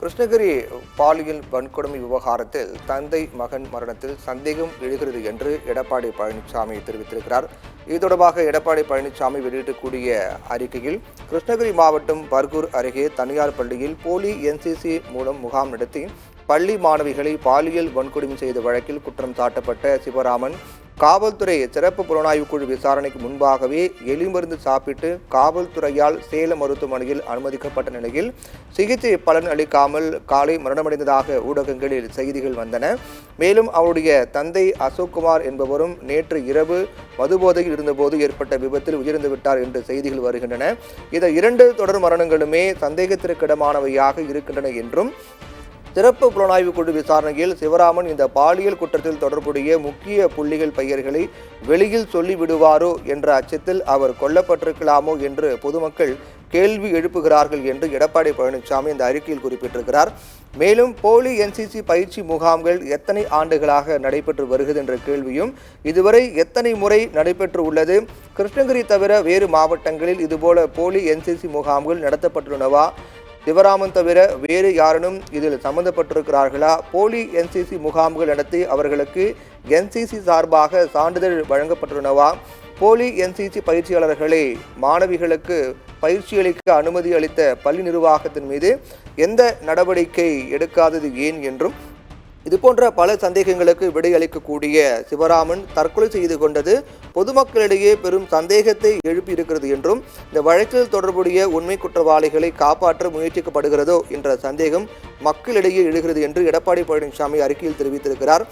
கிருஷ்ணகிரி பாலியல் வன்கொடுமை விவகாரத்தில் தந்தை மகன் மரணத்தில் சந்தேகம் எழுகிறது என்று எடப்பாடி பழனிசாமி தெரிவித்திருக்கிறார். இது தொடர்பாக எடப்பாடி பழனிசாமி வெளியிடக்கூடிய அறிக்கையில், கிருஷ்ணகிரி மாவட்டம் பர்கூர் அருகே தனியார் பள்ளியில் போலி என்சிசி மூலம் முகாம் நடத்தி பள்ளி மாணவிகளை பாலியல் வன்கொடுமை செய்த வழக்கில் குற்றம் சாட்டப்பட்ட சிவராமன் காவல்துறை சிறப்பு புலனாய்வு குழு விசாரணைக்கு முன்பாகவே எலிமருந்து சாப்பிட்டு காவல்துறையால் சேலம் மருத்துவமனையில் அனுமதிக்கப்பட்ட நிலையில் சிகிச்சை பலன் அளிக்காமல் காலை மரணமடைந்ததாக ஊடகங்களில் செய்திகள் வந்தன. மேலும் அவருடைய தந்தை அசோக்குமார் என்பவரும் நேற்று இரவு மதுபோதையில் இருந்தபோது ஏற்பட்ட விபத்தில் உயிரிழந்து விட்டார் என்று செய்திகள் வருகின்றன. இந்த இரண்டு தொடர் மரணங்களுமே சந்தேகத்திற்கிடமானவையாக இருக்கின்றன என்றும், சிறப்பு புலனாய்வு குழு விசாரணையில் சிவராமன் இந்த பாலியல் குற்றத்தில் தொடர்புடைய முக்கிய புள்ளிகள் பெயர்களை வெளியில் சொல்லிவிடுவாரோ என்ற அச்சத்தில் அவர் கொல்லப்பட்டிருக்கலாமோ என்று பொதுமக்கள் கேள்வி எழுப்புகிறார்கள் என்று எடப்பாடி பழனிசாமி இந்த அறிக்கையில் குறிப்பிட்டிருக்கிறார். மேலும் போலி என்சிசி பயிற்சி முகாம்கள் எத்தனை ஆண்டுகளாக நடைபெற்று வருகிறது என்ற கேள்வியும், இதுவரை எத்தனை முறை நடைபெற்று உள்ளது, கிருஷ்ணகிரி தவிர வேறு மாவட்டங்களில் இதுபோல போலி என்சிசி முகாம்கள் நடத்தப்பட்டுள்ளனவா, சிவராமன் தவிர வேறு யாரும் இதில் சம்பந்தப்பட்டிருக்கிறார்களா, போலி என்சிசி முகாம்கள் நடத்தி அவர்களுக்கு என்சிசி சார்பாக சான்றிதழ் வழங்கப்பட்டுள்ளனவா, போலி என்சிசி பயிற்சியாளர்களை மாணவிகளுக்கு பயிற்சி அளிக்க அனுமதி அளித்த பள்ளி நிர்வாகத்தின் மீது எந்த நடவடிக்கை எடுக்காதது ஏன் என்றும், இதுபோன்ற பல சந்தேகங்களுக்கு விடையளிக்கக்கூடிய சிவராமன் தற்கொலை செய்து கொண்டது பொதுமக்களிடையே பெரும் சந்தேகத்தை எழுப்பியிருக்கிறது என்றும், இந்த வழக்கில் தொடர்புடைய உண்மை குற்றவாளிகளை காப்பாற்ற முயற்சிக்கப்படுகிறதோ என்ற சந்தேகம் மக்களிடையே எழுகிறது என்று எடப்பாடி பழனிசாமி அறிக்கையில் தெரிவித்திருக்கிறார்.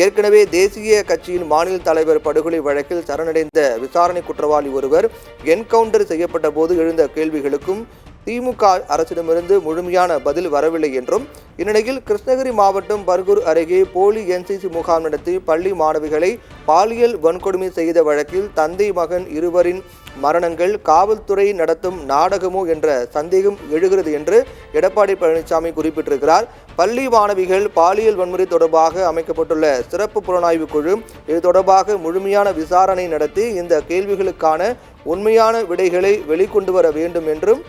ஏற்கனவே தேசிய கட்சியின் மாநில தலைவர் படுகொலை வழக்கில் சரணடைந்த விசாரணை குற்றவாளி ஒருவர் என்கவுண்டர் செய்யப்பட்ட போது எழுந்த கேள்விகளுக்கும் திமுக அரசிடமிருந்து முழுமையான பதில் வரவில்லை என்றும், இந்நிலையில் கிருஷ்ணகிரி மாவட்டம் பர்கூர் அருகே போலி என்சிசி முகாம் நடத்தி பள்ளி மாணவிகளை பாலியல் வன்கொடுமை செய்த வழக்கில் தந்தை மகன் இருவரின் மரணங்கள் காவல்துறை நடத்தும் நாடகமோ என்ற சந்தேகம் எழுகிறது என்று எடப்பாடி பழனிசாமி குறிப்பிட்டிருக்கிறார். பள்ளி மாணவிகள் பாலியல் வன்முறை தொடர்பாக அமைக்கப்பட்டுள்ள சிறப்பு புலனாய்வு குழு இது தொடர்பாக முழுமையான விசாரணை நடத்தி இந்த கேள்விகளுக்கான உண்மையான விடைகளை வெளிக்கொண்டு வர வேண்டும் என்றும்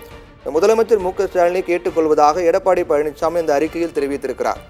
முதலமைச்சர் மு.க. ஸ்டாலினை கேட்டுக்கொள்வதாக எடப்பாடி பழனிசாமி இந்த அறிக்கையில் தெரிவித்திருக்கிறார்.